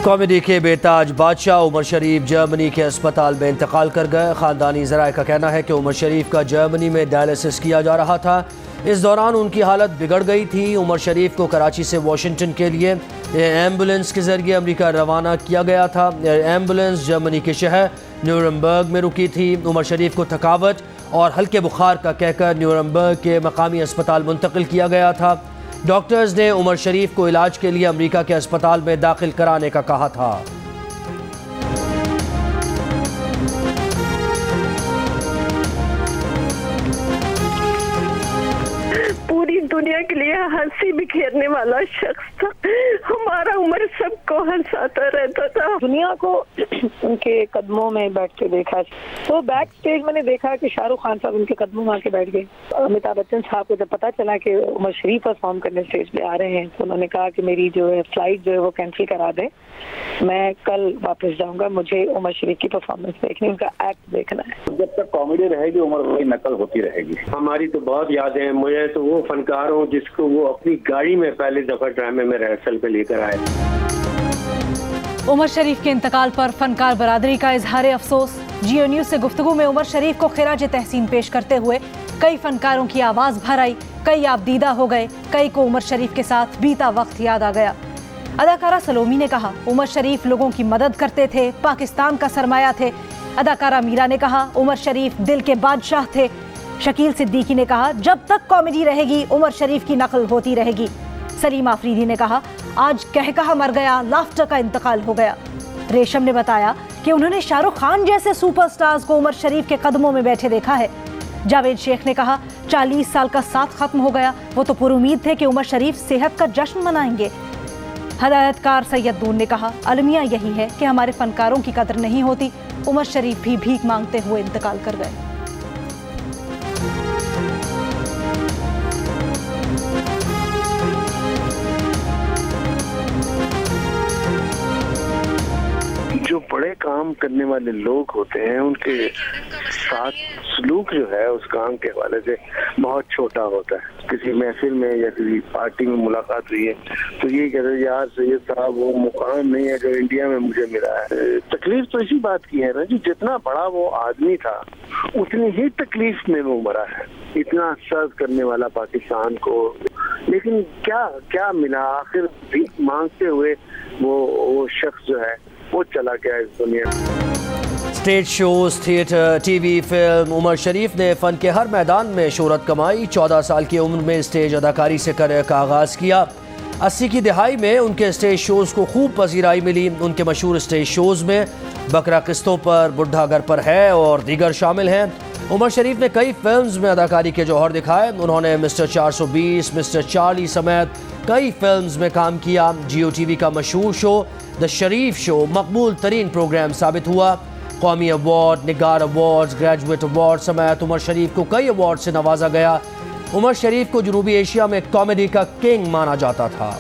Comedy के बेताज बादशाह उमर शरीफ Germany के अस्पताल में इंतकाल कर गए। ख़ानदानी ज़राए का कहना है कि उमर शरीफ का जर्मनी में डायलिसिस किया जा रहा था। इस दौरान उनकी हालत बिगड़ गई थी। उमर शरीफ को कराची से वाशिंगटन के लिए एम्बुलेंस के ज़रिए अमेरिका रवाना किया गया था। एम्बुलेंस जर्मनी के शहर न्यूरमबर्ग में रुकी थी। उमर शरीफ को थकावट और हल्के बुखार का कहकर न्यूरमबर्ग के मकामी अस्पताल मुंतकिल किया गया था। डॉक्टर्स ने उमर शरीफ को इलाज के लिए अमेरिका के अस्पताल में दाखिल कराने का कहा था। पूरी दुनिया के लिए हंसी बिखेरने वाला शख्स था। हमारा उमर सबको हंसाता रहता था। दुनिया को उनके कदमों में बैठ के देखा, तो बैक स्टेज मैंने देखा कि शाहरुख खान साहब उनके कदमों में आके बैठ गए। अमिताभ बच्चन साहब को जब पता चला कि उमर शरीफ परफॉर्म करने स्टेज पे आ रहे हैं, तो उन्होंने कहा कि मेरी जो है फ्लाइट जो है वो कैंसिल करा दें, मैं कल वापस जाऊंगा, मुझे उमर शरीफ की परफॉर्मेंस देखनी, उनका एक्ट देखना है। जब तक कॉमेडी रहेगी उमर वही नकल होती रहेगी। हमारी तो बहुत यादें हैं। मुझे तो वो फनकार हूँ जिसको वो अपनी गाड़ी में पहली दफा ड्रामे में रिहर्सल पे लेकर आए। उमर शरीफ के इंतकाल पर फनकार बरादरी का इजहार अफसोस। जियो न्यूज से गुफ्तगू में उमर शरीफ को खिराज तहसीन पेश करते हुए कई फनकारों की आवाज भर आई, कई आबदीदा हो गए, कई को उमर शरीफ के साथ बीता वक्त याद आ गया। अदाकारा सलोमी ने कहा, उमर शरीफ लोगों की मदद करते थे, पाकिस्तान का सरमाया थे। अदाकारा मीरा ने कहा, उमर शरीफ दिल के बादशाह थे। शकील सिद्दीकी ने कहा, जब तक कॉमेडी रहेगी उमर शरीफ की नकल होती रहेगी। सलीम आफरीदी ने कहा, आज कहकहा मर गया, लाफ्टर का इंतकाल हो गया। रेशम ने बताया कि उन्होंने शाहरुख खान जैसे सुपरस्टार्स को उमर शरीफ के कदमों में बैठे देखा है। जावेद शेख ने कहा, 40 साल का साथ खत्म हो गया, वो तो पुरुमीद थे कि उमर शरीफ सेहत का जश्न मनाएंगे। हदायतकार सैयद नूर ने कहा, अलमिया यही है कि हमारे फनकारों की कदर नहीं होती। उमर शरीफ भी भीख मांगते हुए इंतकाल कर गए। जो बड़े काम करने वाले लोग होते हैं उनके साथ सलूक जो है उस काम के हवाले से बहुत छोटा होता है। किसी महफिल में या किसी पार्टी में मुलाकात हुई है तो ये कहते हैं, यार सैयद साहब वो मुकाम नहीं है जो इंडिया में मुझे मिला है। तकलीफ तो इसी बात की है ना, जो जितना बड़ा वो आदमी था उतनी ही तकलीफ में वो मरा है। इतना सर्व करने वाला पाकिस्तान को, लेकिन क्या क्या मिला आखिर? भीख मांगते हुए वो शख्स जो है वो चला गया इस दुनिया। Stage shows, theatre, TV, film, Omar Sharif ने फ़न के हर मैदान में शोहरत कमाई। 14 साल की उम्र में स्टेज अदाकारी से करियर का आगाज़ किया। 80 की दिहाई में उनके स्टेज शोज़ को खूब पजीराई मिली। उनके मशहूर स्टेज शोज़ में बकरा किस्तों पर, बुढ़ा घर पर है और दीगर शामिल हैं। उमर शरीफ ने कई फिल्म्स में अदाकारी के जौहर दिखाए। उन्होंने मिस्टर 420, मिस्टर चार्ली समेत कई फिल्म्स में काम किया। जियो टीवी का मशहूर शो द शरीफ शो मकबूल तरीन प्रोग्राम साबित हुआ। कौमी अवार्ड, निगार अवार्ड्स, ग्रेजुएट अवार्ड समेत उमर शरीफ को कई अवार्ड से नवाजा गया। उमर शरीफ को जनूबी एशिया में कॉमेडी का किंग माना जाता था।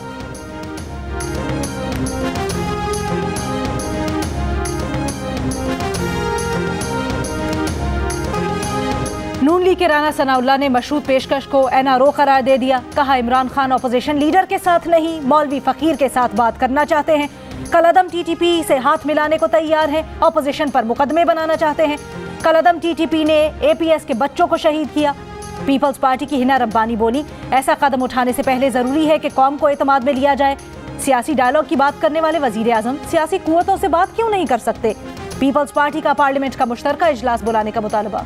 नून लीग के राना सनाउल्लाह ने मशरूत पेशकश को एनआरओ करार दे दिया। कहा, इमरान खान अपोजिशन लीडर के साथ नहीं, मौलवी फकीर के साथ बात करना चाहते हैं। कलअदम टीटीपी से हाथ मिलाने को तैयार हैं, अपोजिशन पर मुकदमे बनाना चाहते हैं। कलअदम टीटीपी ने एपीएस के बच्चों को शहीद किया। पीपल्स पार्टी की हिना रब्बानी बोली, ऐसा कदम उठाने से पहले जरूरी है कि कौम को एतमाद में लिया जाए। सियासी डायलॉग की बात करने वाले वजीर आजम सियासी कुव्वतों से बात क्यों नहीं कर सकते? पीपल्स पार्टी का पार्लियामेंट का मुश्तरका इजलास बुलाने का मुतालबा।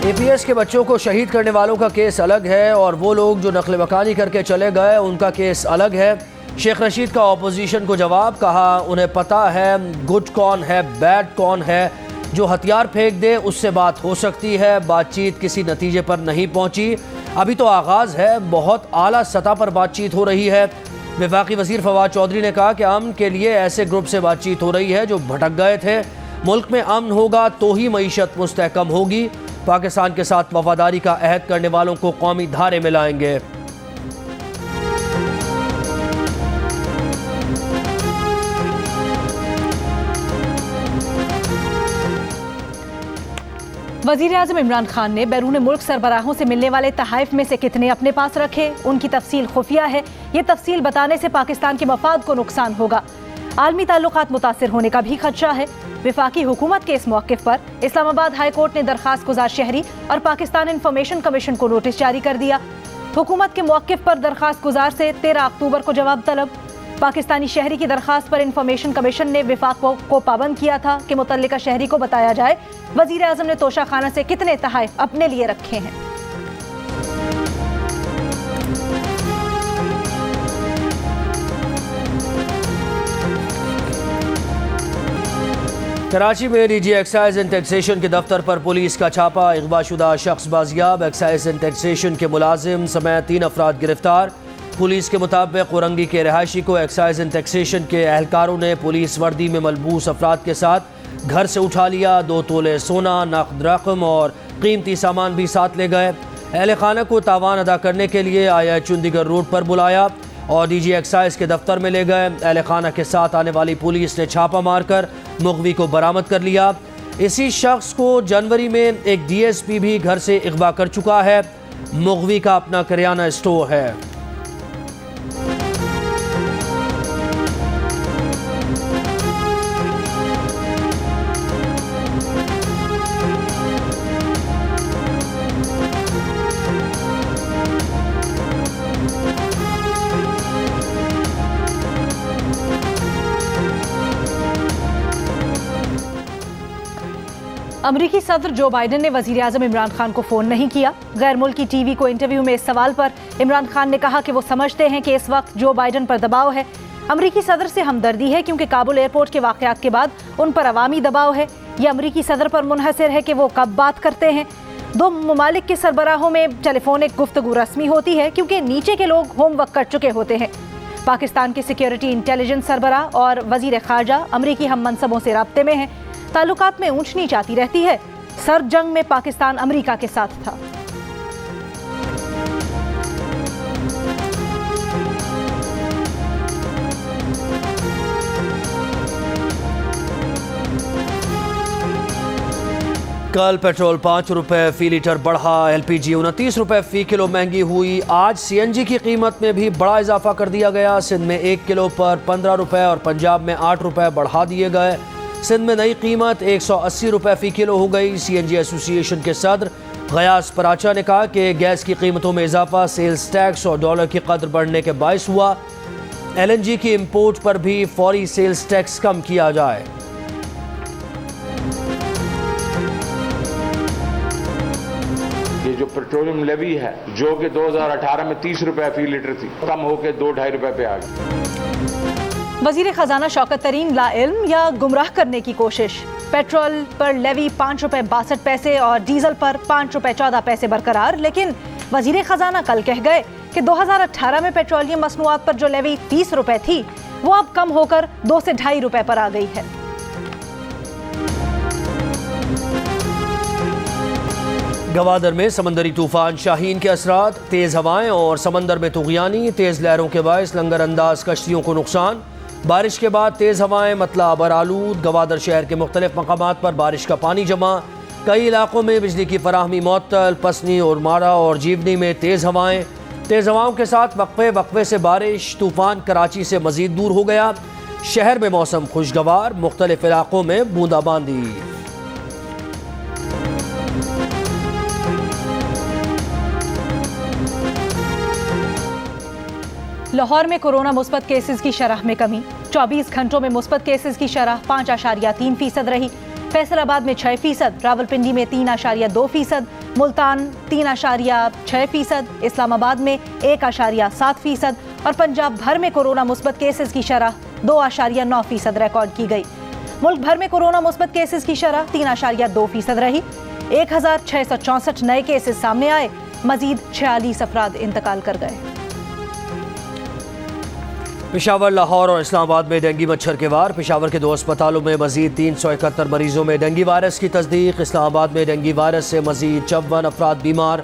एपीएस के बच्चों को शहीद करने वालों का केस अलग है और वो लोग जो नकल मकानी करके चले गए उनका केस अलग है। शेख रशीद का ऑपोजिशन को जवाब, कहा उन्हें पता है गुड कौन है, बैड कौन है। जो हथियार फेंक दे उससे बात हो सकती है। बातचीत किसी नतीजे पर नहीं पहुंची, अभी तो आगाज़ है। बहुत आला सतह पर बातचीत हो रही है। वफाकी वज़ीर फवाद चौधरी ने कहा कि अमन के लिए ऐसे ग्रुप से बातचीत हो रही है जो भटक गए थे। मुल्क में अमन होगा तो ही मईशत मुस्तहकम होगी। पाकिस्तान के साथ वफादारी का अहद करने वालों को कौमी धारे में लाएंगे। वजीर आज़म इमरान खान ने बैरून मुल्क सरबराहों से मिलने वाले तहाइफ में से कितने अपने पास रखे, उनकी तफसील खुफिया है। ये तफसील बताने से पाकिस्तान के मफाद को नुकसान होगा। आलमी ताल्लुकात मुतासिर होने का भी खदशा है। विफाकी हुकूमत के इस मौक़िफ़ पर इस्लामाबाद हाई कोर्ट ने दरखास्त गुजार शहरी और पाकिस्तान इंफॉर्मेशन कमीशन को नोटिस जारी कर दिया। हुकूमत के मौक़िफ़ पर दरखास्त गुजार से 13 अक्टूबर को जवाब तलब। पाकिस्तानी शहरी की दरखास्त पर इंफॉर्मेशन कमीशन ने विफाक को पाबंद किया था कि मुतल्लिका शहरी को बताया जाए वजीर आज़म ने तोशा खाना से कितने तहाइफ अपने लिए रखे हैं। कराची में डीजी एक्साइज एंड टैक्सेशन के दफ्तर पर पुलिस का छापा, इगवाशुदा शख्स बाजियाब, एक्साइज एंड टैक्सेशन के मुलाजिम समेत 3 अफराद गिरफ्तार। पुलिस के मुताबिक औरंगी के रहायशी को एक्साइज एंड टैक्सेशन के एहलकारों ने पुलिस वर्दी में मलबूस अफराद के साथ घर से उठा लिया। 2 तोले सोना, नकद रकम और कीमती सामान भी साथ ले गए। अहल खाना को तावान अदा करने के लिए आया चंडीगढ़ रोड पर बुलाया और डीजी एक्साइज के दफ्तर में ले गए। अहल खाना के साथ आने वाली पुलिस ने छापा मारकर मुगवी को बरामद कर लिया। इसी शख्स को जनवरी में एक DSP भी घर से अगवा कर चुका है। मुगवी का अपना करियाना स्टोर है। अमरीकी सदर जो बाइडन ने वजीर आज़म इमरान खान को फ़ोन नहीं किया। गैर मुल्की TV को इंटरव्यू में इस सवाल पर इमरान खान ने कहा कि वो समझते हैं कि इस वक्त जो बाइडन पर दबाव है। अमरीकी सदर से हमदर्दी है क्योंकि काबुल एयरपोर्ट के वाक़यात के बाद उन पर अवामी दबाव है। ये अमरीकी सदर पर मुनहसर है कि वो कब बात करते हैं। 2 ममालिक के सरबराहों में टेलीफोनिक गुफ्तगू रस्मी होती है क्योंकि नीचे के लोग होमवर्क कर चुके होते हैं। पाकिस्तान के सिक्योरिटी इंटेलिजेंस सरबराह और वजीर खारजा अमरीकी हम मनसबों से राब्ते में हैं। ताल्लुकात में ऊंच नीच आती रहती है। सर्द जंग में पाकिस्तान अमेरिका के साथ था। कल पेट्रोल 5 रुपए फी लीटर बढ़ा। LPG 29 रुपए फी किलो महंगी हुई। आज CNG की कीमत में भी बड़ा इजाफा कर दिया गया। सिंध में 1 किलो पर 15 रुपए और पंजाब में 8 रुपए बढ़ा दिए गए। सिंध में नई कीमत 180 रुपए फी किलो हो गई। CNG एसोसिएशन के सदर गयास पराचा ने कहा कि गैस की कीमतों में इजाफा सेल्स टैक्स और डॉलर की कदर बढ़ने के बायस हुआ। LNG की इंपोर्ट पर भी फौरी सेल्स टैक्स कम किया जाए। ये जो पेट्रोलियम लेवी है जो कि 2018 में 30 रुपए फी लीटर थी, कम होकर 2-2.5 रुपए पे आ गई। वजीर खजाना शौकत तरीन ला इल्म या गुमराह करने की कोशिश। पेट्रोल पर लेवी 5 रुपए 62 पैसे और डीजल पर 5 रुपए 14 पैसे बरकरार। लेकिन वजीर खजाना कल कह गए कि 2018 में पेट्रोलियम मसनूआत पर जो लेवी 30 रुपए थी वो अब कम होकर 2 से 2.5 रुपए पर आ गई है। गवादर में समंदरी तूफान शाहीन के असरात, तेज हवाएं और समंदर में तुग़यानी, तेज लहरों के बायस लंगर अंदाज कश्तियों को नुकसान। बारिश के बाद तेज हवाएं, मतला अबर आलूद। गवादर शहर के मुख्तलिफ मकामात पर बारिश का पानी जमा। कई इलाकों में बिजली की फराहमी मुअत्तल। पसनी और मारा और जीवनी में तेज हवाओं के साथ वक्फे से बारिश। तूफान कराची से मजीद दूर हो गया। शहर में मौसम खुशगवार, मुख्तलिफ इलाकों में बूंदाबांदी। लाहौर में कोरोना मुस्बत केसेस की शरह में कमी। 24 घंटों में मुस्बत केसेस की शरह 5.3% रही। फैसलाबाद में 6%, रावलपिंडी में 3.2%, मुल्तान 3.6%, इस्लामाबाद में 1.7% और पंजाब भर में कोरोना मुस्बत केसेस की शरह 2.9% रिकॉर्ड की गई। मुल्क भर में कोरोना मुस्बत केसेस की शरह 3.2% रही। 1664 नए केसेस सामने आए। मजीद 46 अफराद इंतकाल कर गए। पेशावर, लाहौर और इस्लामाबाद में डेंगू मच्छर के वार। पेशावर के 2 अस्पतालों में मजीद 371 मरीजों में डेंगू वायरस की तस्दीक। इस्लामाबाद में डेंगू वायरस से मजीद 54 अफराद बीमार।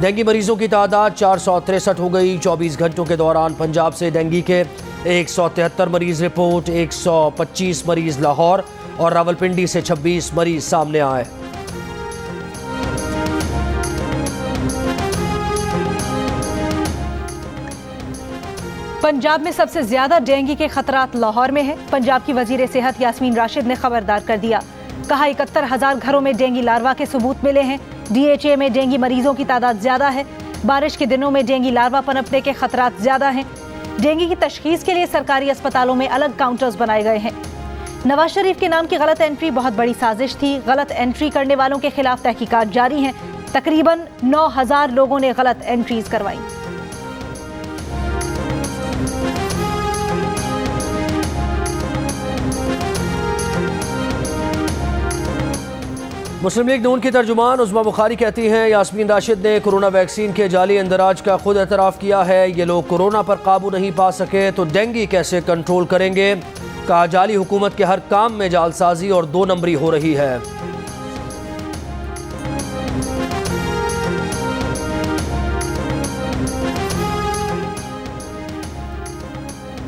डेंगू मरीजों की तादाद 463 हो गई। 24 घंटों के दौरान पंजाब से डेंगू के 173 मरीज रिपोर्ट। 125 मरीज लाहौर और रावलपिंडी से 26 मरीज सामने आए। पंजाब में सबसे ज्यादा डेंगू के खतरात लाहौर में है। पंजाब की वजीर सेहत यास्मीन राशिद ने खबरदार कर दिया। कहा 71,000 घरों में डेंगू लार्वा के सबूत मिले हैं। DHA में डेंगू मरीजों की तादाद ज्यादा है। बारिश के दिनों में डेंगू लार्वा पनपने के खतरात ज्यादा हैं। डेंगू की तशखीस के लिए सरकारी अस्पतालों में अलग काउंटर्स बनाए गए हैं। नवाज शरीफ के नाम की गलत एंट्री बहुत बड़ी साजिश थी। गलत एंट्री करने वालों के खिलाफ तहकीकात जारी हैं। तकरीबन 9,000 लोगों ने गलत एंट्रीज करवाई। मुस्लिम लीग नून की तर्जुमान उज़्मा बुखारी कहती हैं यास्मीन राशिद ने कोरोना वैक्सीन के जाली इंदराज का खुद एतराफ़ किया है। ये लोग कोरोना पर काबू नहीं पा सके तो डेंगू कैसे कंट्रोल करेंगे। कहा जाली हुकूमत के हर काम में जालसाजी और 2 नंबरी हो रही है।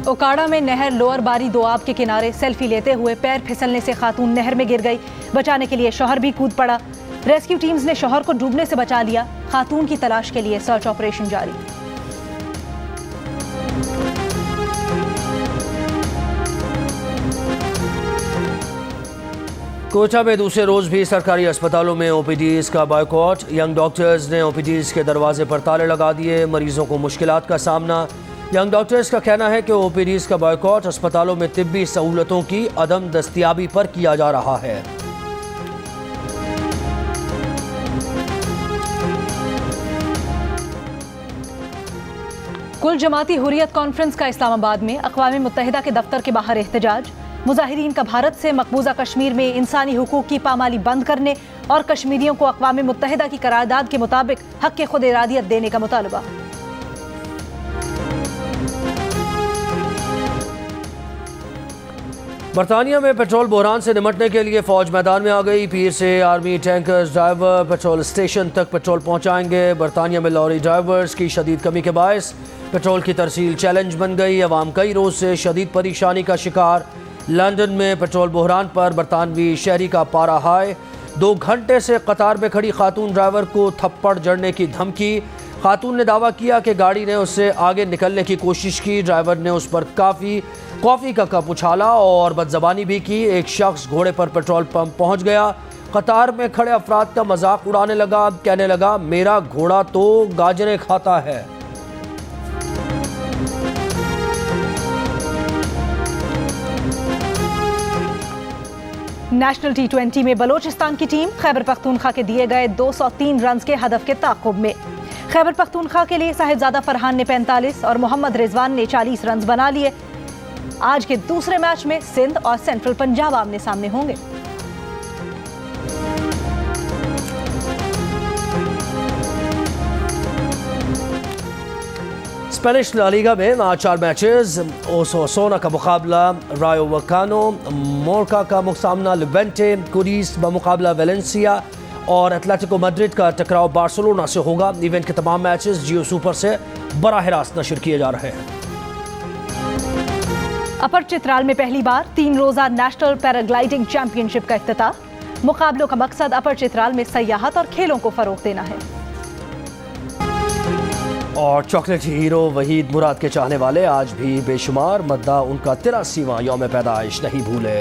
ओकाड़ा में नहर लोअर बारी दोआब के किनारे सेल्फी लेते हुए पैर फिसलने से खातून नहर में गिर गई। बचाने के लिए शौहर भी कूद पड़ा। रेस्क्यू टीम्स ने शौहर को डूबने से बचा लिया। खातून की तलाश के लिए सर्च ऑपरेशन जारी। कोटा में दूसरे रोज भी सरकारी अस्पतालों में OPDs का बायकॉट। यंग डॉक्टर्स ने OPDs के दरवाजे पर ताले लगा दिए। मरीजों को मुश्किलात का सामना। यंग डॉक्टर्स का कहना है कि OPDs का बायकॉट अस्पतालों में तिब्बी सहूलतों की अदम दस्तियाबी पर किया जा रहा है। कुल जमाती हुर्रियत कॉन्फ्रेंस का इस्लामाबाद में अक़वाम मुत्तहिदा के दफ्तर के बाहर एहतजाज। मुजाहिरीन का भारत से मकबूजा कश्मीर में इंसानी हुकूक की पामाली बंद करने और कश्मीरियों को अक़वाम मुत्तहिदा की करारदाद के मुताबिक हक़ खुद इरादियत देने का मुतालबा। बरतानिया में पेट्रोल बहरान से निमटने के लिए फौज मैदान में आ गई। पीर से army tankers driver petrol station तक पेट्रोल पहुंचाएंगे। बरतानिया में लॉरी ड्राइवर्स की शदीद कमी के बायस पेट्रोल की तरसील चैलेंज बन गई। अवाम कई रोज से शदीद परेशानी का शिकार। लंदन में पेट्रोल बहरान पर बरतानवी शहरी का पारा हाई। 2 घंटे से कतार में खड़ी खातून ड्राइवर को थप्पड़ जड़ने की धमकी। खातून ने दावा किया कि गाड़ी ने उससे आगे निकलने की कोशिश की। ड्राइवर ने उस पर कॉफ़ी का कप उछाला और बदज़बानी भी की। एक शख्स घोड़े पर पेट्रोल पंप पहुंच गया। कतार में खड़े अफराद का मजाक उड़ाने लगा। कहने लगा मेरा घोड़ा तो गाजरें खाता है। नेशनल T20 में बलोचिस्तान की टीम खैबर पख्तूनख्वा के दिए गए 203 रन के हदफ के ताक़ुब में। खैबर पख्तूनख्वा के लिए साहिबजादा फरहान ने 45 और मोहम्मद रिजवान ने 40 रन बना लिए। आज के दूसरे मैच में सिंध और सेंट्रल पंजाब आमने सामने होंगे। स्पेनिश ला लीगा में आज 4 मैचेस। ओसासुना का मुकाबला रायो वकानो, मोरका का मुकाबला लिवेंटे, कुरीस बमुकाबला वेलेंसिया और एटलेटिको मैड्रिड का टकराव बार्सिलोना से होगा। इवेंट के तमाम मैचेस जियो सुपर से बराह रास्त नशर किए जा रहे हैं। अपर चित्राल में पहली बार 3 रोजा नेशनल पैराग्लाइडिंग चैंपियनशिप का इफ्तिताह। मुकाबलों का मकसद अपर चित्राल में सयाहत और खेलों को फरोग देना है। और चॉकलेट हीरो वहीद मुराद के चाहने वाले आज भी बेशुमार। मद्दा उनका 83वां यौम पैदाइश नहीं भूले।